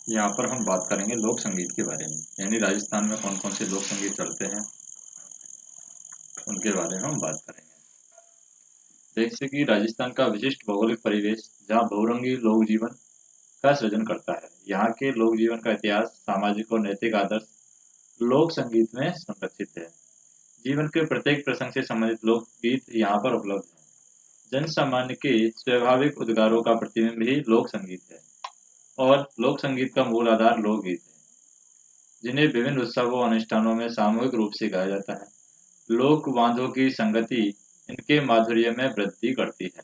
यहाँ पर हम बात करेंगे लोक संगीत के बारे में, यानी राजस्थान में कौन कौन से लोक संगीत चलते हैं उनके बारे में हम बात करेंगे। जैसे कि राजस्थान का विशिष्ट भौगोलिक परिवेश जहाँ बहुरंगी लोक जीवन का सृजन करता है। यहाँ के लोक जीवन का इतिहास, सामाजिक और नैतिक आदर्श लोक संगीत में संरक्षित है। जीवन के प्रत्येक प्रसंग से संबंधित लोकगीत यहाँ पर उपलब्ध है। जन सामान्य के स्वाभाविक उद्गारों का प्रतिबिंब ही लोक संगीत है और लोक संगीत का मूल आधार लोकगीत है, जिन्हें विभिन्न उत्सवों और अनुष्ठानों में सामूहिक रूप से गाया जाता है। लोक बांधों की संगति इनके माधुर्य में वृद्धि करती है।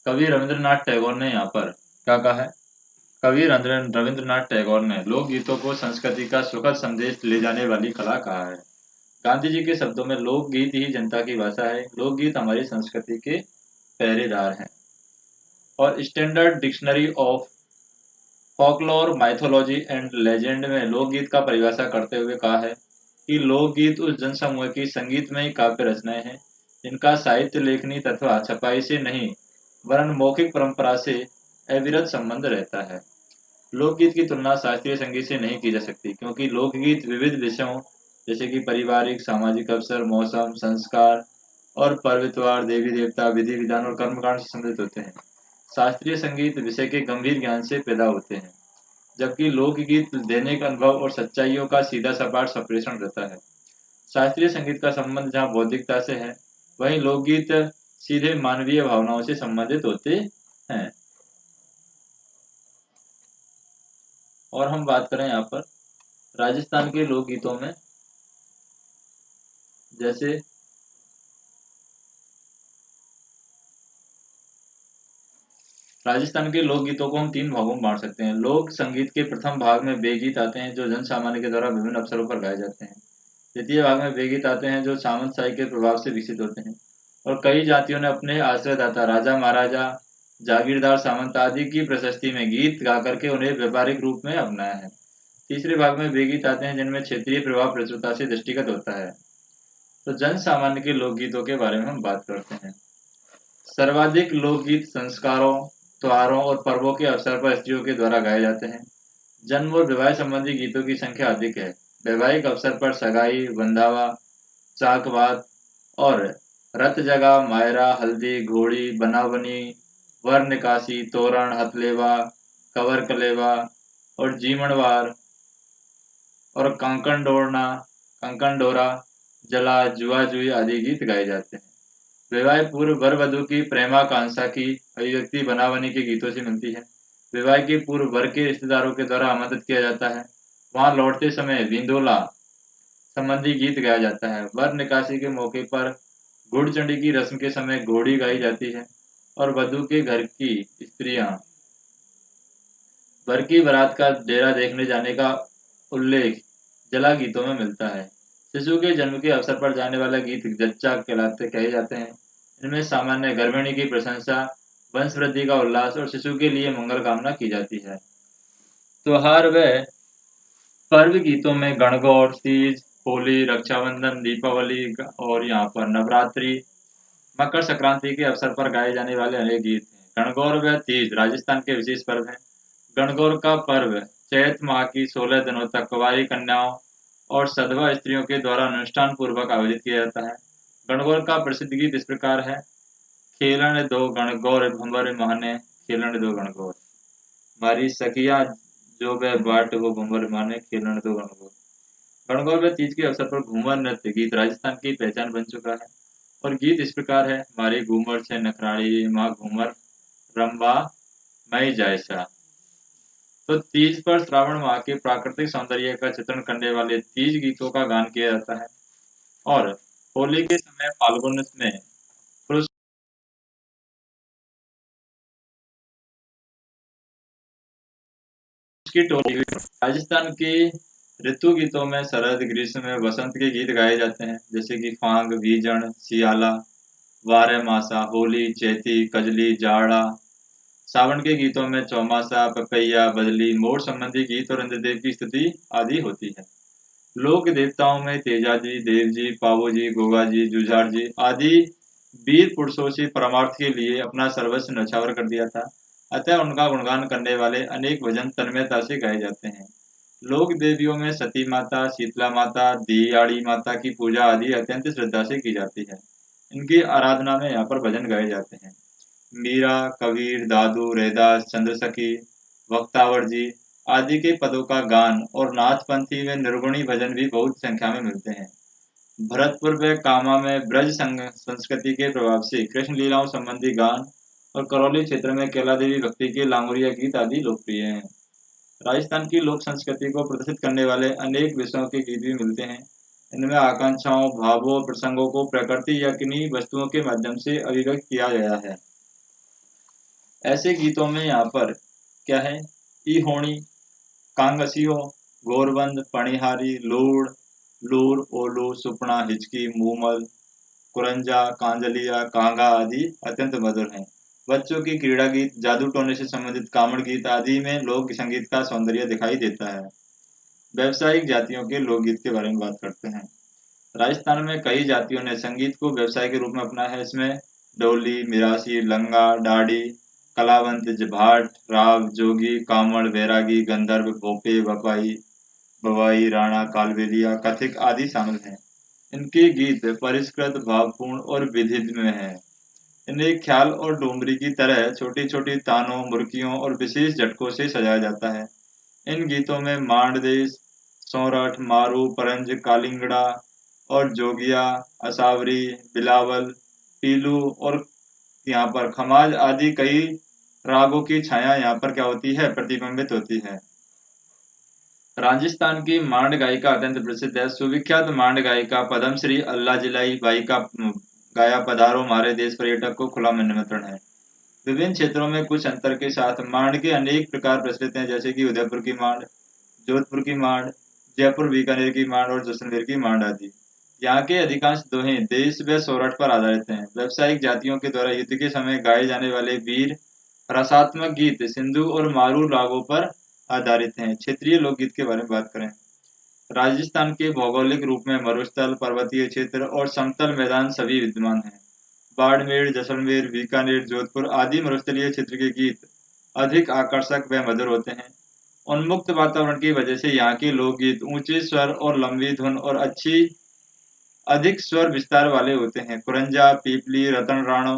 कवि रविंद्रनाथ टैगोर ने यहाँ पर क्या कहा है? कवि रविंद्रनाथ टैगोर ने लोकगीतों को संस्कृति का सुखद संदेश ले जाने वाली कला कहा है। गांधी जी के शब्दों में लोकगीत ही जनता की भाषा है। लोकगीत हमारी संस्कृति के पहरेदार हैं। और standard dictionary of folklore, mythology and legend में लोकगीत का परिभाषा करते हुए कहा है कि लोकगीत उस जनसमूह की संगीतमय काव्य रचनाएं हैं जिनका साहित्य लेखनी तथा छपाई से नहीं वरन मौखिक परंपरा से अविरत संबंध रहता है। लोकगीत की तुलना शास्त्रीय संगीत से नहीं की जा सकती, क्योंकि लोकगीत विविध विषयों जैसे कि पारिवारिक, सामाजिक अवसर, मौसम, संस्कार और पर्व त्योहार, देवी देवता, विधि विधान और कर्मकांड से संबंधित होते हैं। शास्त्रीय संगीत विषय के गंभीर ज्ञान से पैदा होते हैं, जबकि लोकगीत दैनिक अनुभव और सच्चाइयों का सीधा सपाट संप्रेषण रहता है। शास्त्रीय संगीत का संबंध जहाँ बौद्धिकता से है, वहीं लोकगीत सीधे मानवीय भावनाओं से संबंधित होते हैं। और हम बात करें यहाँ पर राजस्थान के लोकगीतों में, जैसे राजस्थान के लोकगीतों को हम तीन भागों में बांट सकते हैं। लोक संगीत के प्रथम भाग में वे गीत आते हैं जो जन सामान्य के द्वारा विभिन्न अवसरों पर गाए जाते हैं। द्वितीय भाग में वे गीत आते हैं जो सामंतशाही के प्रभाव से विकसित होते हैं और कई जातियों ने अपने आश्रयदाता राजा महाराजा, जागीरदार, सामंत आदि की प्रशस्ति में गीत गा करके उन्हें व्यापारिक रूप में अपनाया है। तीसरे भाग में वे गीत आते हैं जिनमें क्षेत्रीय प्रभाव प्रचुरता से दृष्टिगत होता है। तो जन सामान्य के लोकगीतों के बारे में हम बात करते हैं। सर्वाधिक लोकगीत संस्कारों, त्योहारों और पर्वों के अवसर पर स्त्रियों के द्वारा गाए जाते हैं। जन्म और विवाह संबंधी गीतों की संख्या अधिक है। वैवाहिक अवसर पर सगाई, बंधावा, चाकबात और रत जगा, मायरा, हल्दी, घोड़ी, बनावनी, वर निकासी, तोरण, हथलेवा, कवर कलेवा और जीमणवार और कंकन डोरा, जला, जुआ जुई आदि गीत गाए जाते हैं। विवाह पूर्व वर वधु की प्रेमाकांक्षा की अभिव्यक्ति बनावनी के गीतों से मिलती है। विवाह के पूर्व वर के रिश्तेदारों के द्वारा आमंत्रित किया जाता है। वहां लौटते समय विंदोला संबंधी गीत गाया जाता है। वर निकासी के मौके पर घुड़चंडी की रस्म के समय घोड़ी गाई जाती है और वधु के घर की स्त्रियां वर की बारात का डेरा देखने जाने का उल्लेख जला गीतों में मिलता है। शिशु के जन्म के अवसर पर जाने वाले गीत जच्चा कहलाते कहे जाते हैं। इनमें सामान्य गर्भिणी की प्रशंसा, वंश वृद्धि का उल्लास और शिशु के लिए मंगल कामना की जाती है। त्योहार व पर्व गीतों में गणगौर, तीज, होली, रक्षाबंधन, दीपावली और यहाँ पर नवरात्रि, मकर संक्रांति के अवसर पर गाए जाने वाले अनेक गीत हैं। गणगौर व तीज राजस्थान के विशेष पर्व हैं। गणगौर का पर्व चैत माह की 16 दिनों तक कुंवारी कन्याओं और सधवा स्त्रियों के द्वारा अनुष्ठान पूर्वक आयोजित किया जाता है। गणगौर का प्रसिद्ध गीत इस प्रकार है: खेलन दो गणगौर भंवर माने, खेलन दो गणगौर, मारी सखिया जो वह बाट हो भंवर माने, खेलन दो गणगौर। गणगौर व तीज के अवसर पर घूमर नृत्य गीत राजस्थान की पहचान बन चुका है और गीत इस प्रकार है: मारी घूमर से नखराड़ी माँ घूमर रंबा मई जायसा। तो तीज पर श्रावण माह के प्राकृतिक सौंदर्य का चित्रण करने वाले तीज गीतों का गान किया जाता है और होली के समय फाल्गुन में पुरुष की टोली। राजस्थान के ऋतु गीतों में शरद, ग्रीष्म में वसंत के गीत गाए जाते हैं, जैसे कि फांग, बीजन, सियाला, बारह मासा, होली, चैती, कजली, जाड़ा। सावन के गीतों में चौमासा, पपैया, बदली, मोर संबंधी गीत और इंद्रदेव की स्तुति आदि होती है। लोक देवताओं में तेजाजी, देवजी, पावोजी, गोगाजी, जुझारजी आदि वीर पुरुषों से परमार्थ के लिए अपना सर्वस्व न्यौछावर कर दिया था। अतः उनका गुणगान करने वाले अनेक भजन तन्मयता से गाए जाते हैं। लोक देवियों में सती माता, शीतला माता, दियाड़ी माता की पूजा आदि अत्यंत श्रद्धा से की जाती है। इनकी आराधना में यहाँ पर भजन गाए जाते हैं। मीरा, कबीर, दादू, रैदास, चंद्रसखी, वक्तावर जी आदि के पदों का गान और नाथपंथी में निर्गुणी भजन भी बहुत संख्या में मिलते हैं। भरतपुर व कामा में ब्रज संस्कृति के प्रभाव से कृष्ण लीलाओं संबंधी गान और करौली क्षेत्र में कैला देवी भक्ति के लांगुरिया गीत आदि लोकप्रिय हैं। राजस्थान की लोक संस्कृति को प्रदर्शित करने वाले अनेक विषयों के गीत भी मिलते हैं। इनमें आकांक्षाओं, भावों और प्रसंगों को प्रकृति या किन्हीं वस्तुओं के माध्यम से अभिव्यक्त किया गया है। ऐसे गीतों में यहाँ पर क्या है, ई होणी, कांगसियो, गोरबंद, पणिहारी, लूड़, लूर, ओलू, सुपना, हिचकी, मूमल, कुरंजा, कांजलिया, कांगा आदि अत्यंत मधुर हैं। बच्चों की क्रीड़ा गीत, जादू टोने से संबंधित कामड़ गीत आदि में लोक संगीत का सौंदर्य दिखाई देता है। व्यावसायिक जातियों के लोकगीत के बारे में बात करते हैं। राजस्थान में कई जातियों ने संगीत को व्यवसाय के रूप में अपनाया है। इसमें डोली, मिरासी, लंगा, डाडी, कलावंत, जभाट, राव, जोगी, कामड़, बैरागी, गंधर्व, भोपे, बपाई, बवाई, राणा, कालबेलिया, कथिक आदि शामिल हैं। इनके गीत परिष्कृत, भावपूर्ण और विधिद में हैं। इन्हें ख्याल और डोमरी की तरह छोटी-छोटी तानों, मुर्कियों और विशेष झटकों से सजाया जाता है। इन गीतों में मांडदेश, सौरठ, मारू, परंज, कालिंगड़ा और जोगिया, असावरी, बिलावल, पीलू और यहाँ पर खमाज आदि कई रागों की छाया यहाँ पर क्या होती है, प्रतिबिंबित होती है। राजस्थान की मांड गायिका अत्यंत प्रसिद्ध है। सुविख्यात मांड गायिका पद्मश्री अल्लाह जिलाई बाई का गाया पधारो हमारे देश पर्यटक को खुला निमंत्रण है। विभिन्न क्षेत्रों में कुछ अंतर के साथ मांड के अनेक प्रकार प्रचलित हैं, जैसे कि उदयपुर की मांड, जोधपुर की मांड, जयपुर बीकानेर की मांड और जैसलमेर की मांड आदि। यहाँ के अधिकांश दोहें देश व सौरठ पर आधारित हैं। व्यावसायिक जातियों के द्वारा युद्ध के समय गाए जाने वाले वीर रसात्मक गीत सिंधु और मारू रागों पर आधारित हैं। क्षेत्रीय लोकगीत के बारे में बात करें, राजस्थान के भौगोलिक रूप में मरुस्थल, पर्वतीय क्षेत्र और समतल मैदान सभी विद्यमान हैं। बाड़मेर, जैसलमेर, बीकानेर, जोधपुर आदि मरुस्थलीय क्षेत्र के गीत अधिक आकर्षक व मधुर होते हैं। उन्मुक्त वातावरण की वजह से यहाँ के लोकगीत ऊंचे स्वर और लंबी धुन और अधिक स्वर विस्तार वाले होते हैं। कुरंजा, पीपली, रतन राणो,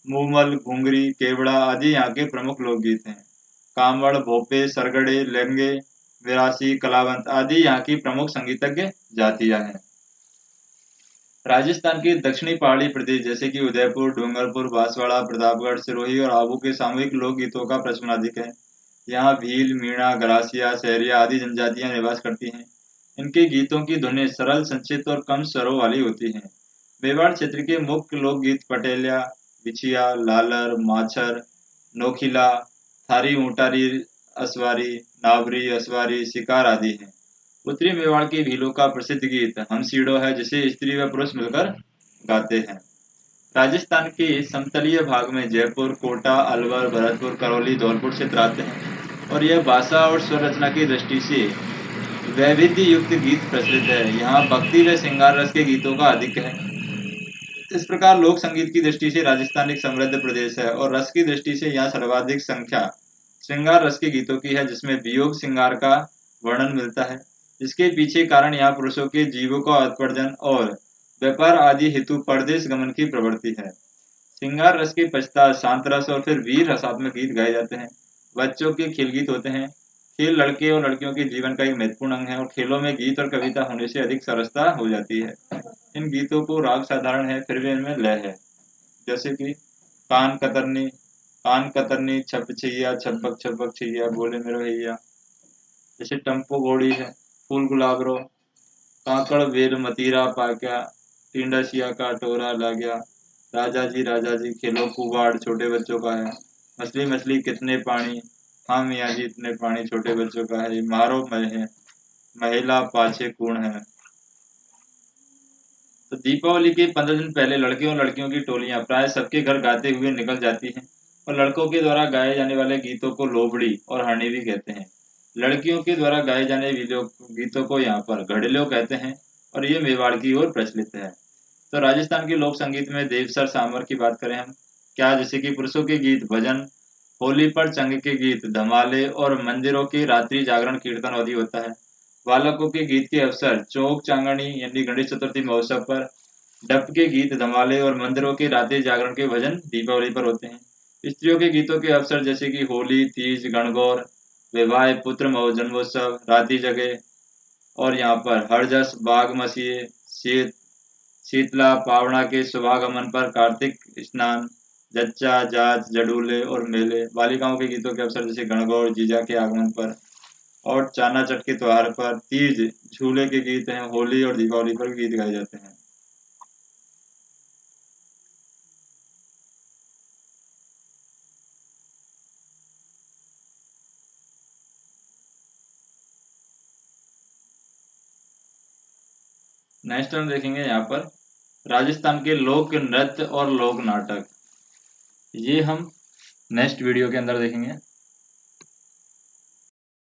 मूमल, घुंगरी, केवड़ा आदि यहाँ के प्रमुख लोकगीत हैं। कांवड़, भोपे, सरगड़े, लेंगे, विरासी, कलावंत आदि यहाँ की प्रमुख संगीतज्ञ जातियां हैं। राजस्थान के दक्षिणी पहाड़ी प्रदेश जैसे कि उदयपुर, डूंगरपुर, बांसवाड़ा, प्रतापगढ़, सिरोही और आबू के सामूहिक लोकगीतों का प्रचलन अधिक है। यहाँ भील, मीणा, गरासिया, सहरिया आदि जनजातियां निवास करती हैं। इनके गीतों की धुनें सरल, संक्षिप्त और कम स्वरों वाली होती हैं। मेवाड़ क्षेत्र के मुख्य लोकगीत पटेलिया, बिछिया, लालर, माछर, नोखिला, थारी ऊंटारी असवारी, नावरी असवारी, शिकार आदि हैं। उत्तरी मेवाड़ के भीलों का प्रसिद्ध गीत हमसीड़ो है, जिसे स्त्री व पुरुष मिलकर गाते हैं। राजस्थान के समतलीय भाग में जयपुर, कोटा, अलवर, भरतपुर, करौली, धौलपुर क्षेत्र आते हैं और यह भाषा और स्वर रचना की दृष्टि से वैविध्य युक्त गीत प्रचलित है। यहाँ भक्ति व श्रृंगार रस के गीतों का अधिक है। इस प्रकार लोक संगीत की दृष्टि से राजस्थान एक समृद्ध प्रदेश है और रस की दृष्टि से यहाँ सर्वाधिक संख्या श्रृंगार रस के गीतों की है, जिसमें वियोग श्रृंगार का वर्णन मिलता है। इसके पीछे कारण यहाँ पुरुषों के जीवों का उत्पर्जन और व्यापार आदि हेतु परदेश गमन की प्रवृत्ति है। श्रृंगार रस के पश्चात शांत रस और फिर वीर रसात्मक गीत गाए जाते हैं। बच्चों के खेल गीत होते हैं। खेल लड़के और लड़कियों के जीवन का एक महत्वपूर्ण अंग है और खेलों में गीत और कविता होने से अधिक सरसता हो जाती है। इन गीतों को राग साधारण है, फिर भी इनमें लय है, जैसे कि कान कतरनी छप छैया, छपक छपक छैया, बोले मेरो भैया। जैसे टम्पो घोड़ी है, फूल गुलाब रो, काकड़ वेल मतीरा पाक्या, टिंडा सिया का टोरा ला गया, राजा जी खेलो कुबाड़ छोटे बच्चों का है, मछली मछली कितने पानी, हाँ मियाँ जी इतने पानी छोटे बच्चों का है, मारो महिला पाछे कूण है। तो दीपावली के 15 दिन पहले लड़के और लड़कियों की टोलियां प्राय सबके घर गाते हुए निकल जाती हैं और लड़कों के द्वारा गाए जाने वाले गीतों को लोबड़ी और हरनी भी कहते हैं। लड़कियों के द्वारा गाए जाने गीतों को यहाँ पर घड़ियों कहते हैं और ये मेवाड़ की ओर प्रचलित है। तो राजस्थान के लोक संगीत में देवसर सांवर की बात करें हम, क्या जैसे कि पुरुषों के गीत भजन होली पर चंग के गीत, धमाले और मंदिरों के रात्रि जागरण कीर्तन आदि होता है। बालकों के गीत के अवसर चौक चांगणी यानी गणेश चतुर्थी महोत्सव पर, डप के गीत, धमाले और मंदिरों के रात्रि जागरण के भजन दीपावली पर होते हैं। स्त्रियों के गीतों के अवसर जैसे कि होली, तीज, गणगौर, विवाह, पुत्र जन्मोत्सव, राधि जगे और यहाँ पर हरजस, बाघ मसीहे, शीत शीतला पावड़ा के शुभागमन पर, कार्तिक स्नान, जच्चा, जाच, जडूले और मेले, बालिकाओं के गीतों के अवसर जैसे गणगौर, जीजा के आगमन पर और चाना चट के त्योहार पर, तीज, झूले के गीत हैं, होली और दीपावली पर भी गीत गाए जाते हैं। नेक्स्ट हम देखेंगे यहाँ पर राजस्थान के लोक नृत्य और लोक नाटक। ये हम नेक्स्ट वीडियो के अंदर देखेंगे।